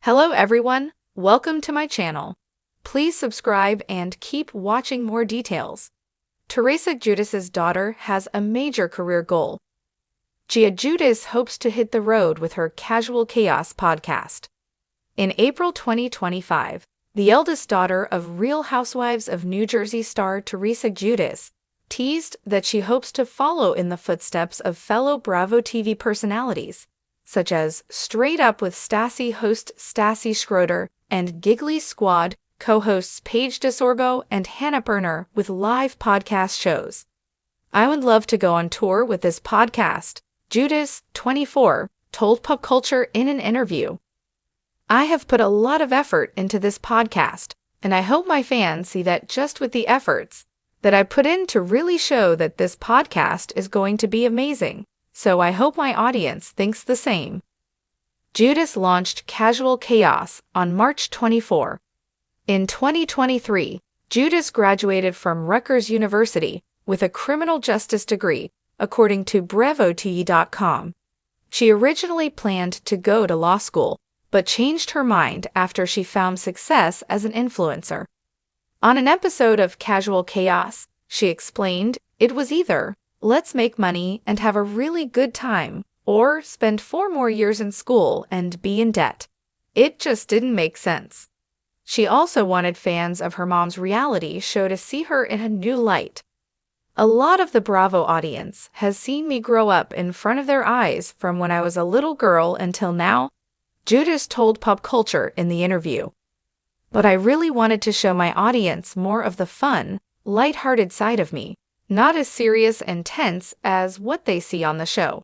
Hello everyone, welcome to my channel. Please subscribe and keep watching more details. Teresa Giudice's daughter has a major career goal. Giudice hopes to hit the road with her Casual Chaos podcast. In April 2025, the eldest daughter of Real Housewives of New Jersey star Teresa Giudice teased that she hopes to follow in the footsteps of fellow Bravo TV personalities, such as Straight Up with Stassi host Stassi Schroeder and Giggly Squad co-hosts Paige DeSorbo and Hannah Berner with live podcast shows. "I would love to go on tour with this podcast," Giudice, 24, told Pop Culture in an interview. "I have put a lot of effort into this podcast, and I hope my fans see that just with the efforts that I put in to really show that this podcast is going to be amazing. So I hope my audience thinks the same." Giudice launched Casual Chaos on March 24. In 2023, Giudice graduated from Rutgers University with a criminal justice degree, according to BravoTV.com. She originally planned to go to law school, but changed her mind after she found success as an influencer. On an episode of Casual Chaos, she explained, "It was either let's make money and have a really good time, or spend 4 more years in school and be in debt. It just didn't make sense." She also wanted fans of her mom's reality show to see her in a new light. "A lot of the Bravo audience has seen me grow up in front of their eyes from when I was a little girl until now," Giudice told Pop Culture in the interview. "But I really wanted to show my audience more of the fun, lighthearted side of me, not as serious and tense as what they see on the show."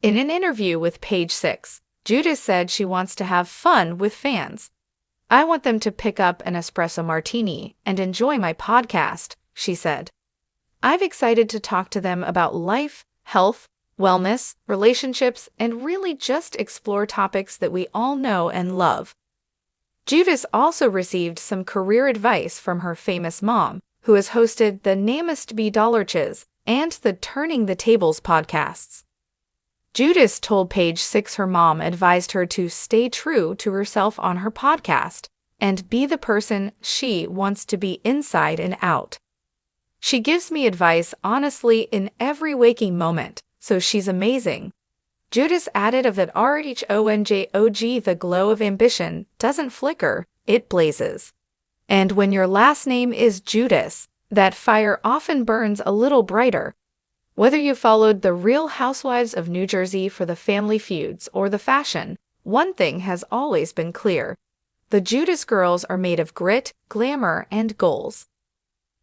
In an interview with Page 6, Giudice said she wants to have fun with fans. "I want them to pick up an espresso martini and enjoy my podcast," she said. "I'm excited to talk to them about life, health, wellness, relationships, and really just explore topics that we all know and love." Giudice also received some career advice from her famous mom, who has hosted the Namest Be Dollarches and the Turning the Tables podcasts. Giudice told Page 6 her mom advised her to stay true to herself on her podcast and be the person she wants to be inside and out. "She gives me advice honestly in every waking moment, so she's amazing." Giudice added of that RHONJOG, "The glow of ambition doesn't flicker, it blazes. And when your last name is Giudice, that fire often burns a little brighter." Whether you followed the Real Housewives of New Jersey for the family feuds or the fashion, one thing has always been clear. The Giudice girls are made of grit, glamour, and goals.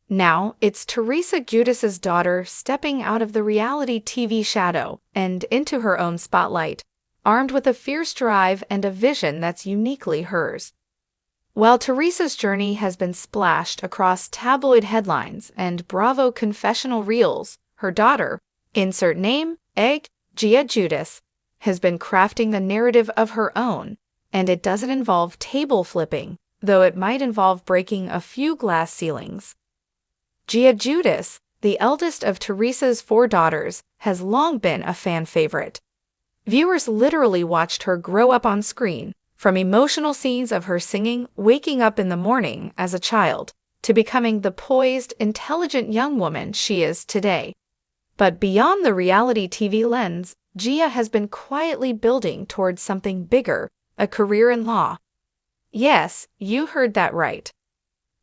Now, it's Teresa Giudice's daughter stepping out of the reality TV shadow and into her own spotlight, armed with a fierce drive and a vision that's uniquely hers. While Teresa's journey has been splashed across tabloid headlines and Bravo confessional reels, her daughter, insert name, egg, Giudice, has been crafting the narrative of her own, and it doesn't involve table flipping, though it might involve breaking a few glass ceilings. Giudice, the eldest of Teresa's 4 daughters, has long been a fan favorite. Viewers literally watched her grow up on screen, from emotional scenes of her singing "Waking Up in the Morning" as a child, to becoming the poised, intelligent young woman she is today. But beyond the reality TV lens, Gia has been quietly building towards something bigger, a career in law. Yes, you heard that right.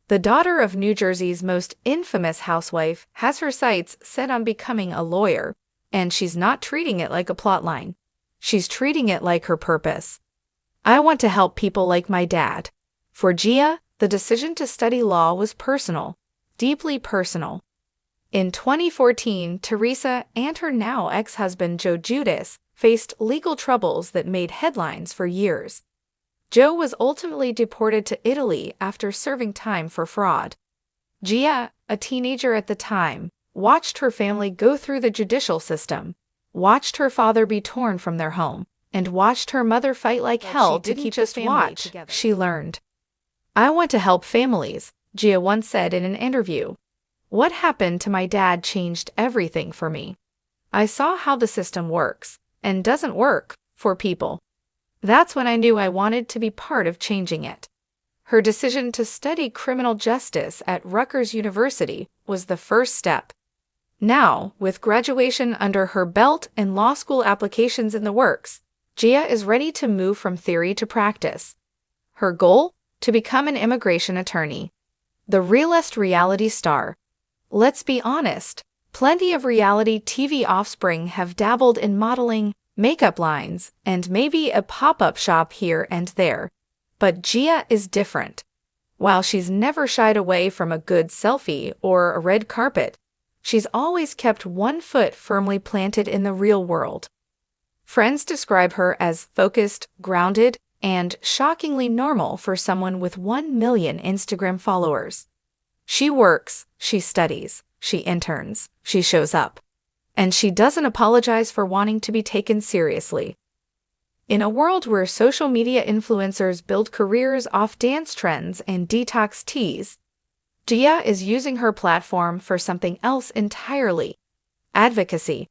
The daughter of New Jersey's most infamous housewife has her sights set on becoming a lawyer, and she's not treating it like a plotline. She's treating it like her purpose. "I want to help people like my dad." For Gia, the decision to study law was personal, deeply personal. In 2014, Teresa and her now ex-husband Joe Giudice faced legal troubles that made headlines for years. Joe was ultimately deported to Italy after serving time for fraud. Gia, a teenager at the time, watched her family go through the judicial system, watched her father be torn from their home, and watched her mother fight like hell to keep the family together. She learned. "I want to help families," Gia once said in an interview. "What happened to my dad changed everything for me. I saw how the system works, and doesn't work, for people." That's when I knew I wanted to be part of changing it. Her decision to study criminal justice at Rutgers University was the first step. Now, with graduation under her belt and law school applications in the works, Gia is ready to move from theory to practice. Her goal? To become an immigration attorney. The realest reality star. Let's be honest, plenty of reality TV offspring have dabbled in modeling, makeup lines, and maybe a pop-up shop here and there. But Gia is different. While she's never shied away from a good selfie or a red carpet, she's always kept one foot firmly planted in the real world. Friends describe her as focused, grounded, and shockingly normal for someone with 1 million Instagram followers. She works, she studies, she interns, she shows up. And she doesn't apologize for wanting to be taken seriously. In a world where social media influencers build careers off dance trends and detox teas, Gia is using her platform for something else entirely: advocacy.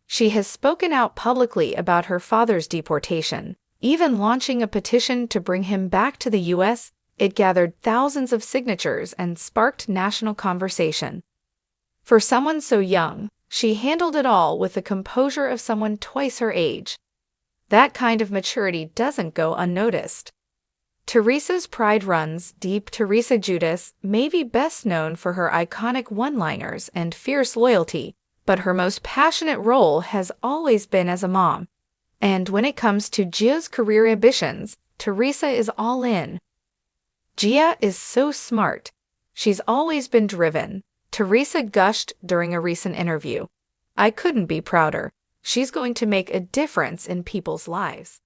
She has spoken out publicly about her father's deportation, even launching a petition to bring him back to the U.S. It gathered thousands of signatures and sparked national conversation. For someone so young, she handled it all with the composure of someone twice her age. That kind of maturity doesn't go unnoticed. Teresa's pride runs deep. Teresa Giudice may be best known for her iconic one-liners and fierce loyalty, but her most passionate role has always been as a mom. And when it comes to Gia's career ambitions, Teresa is all in. Gia is so smart. She's always been driven. Teresa gushed during a recent interview. I couldn't be prouder. She's going to make a difference in people's lives.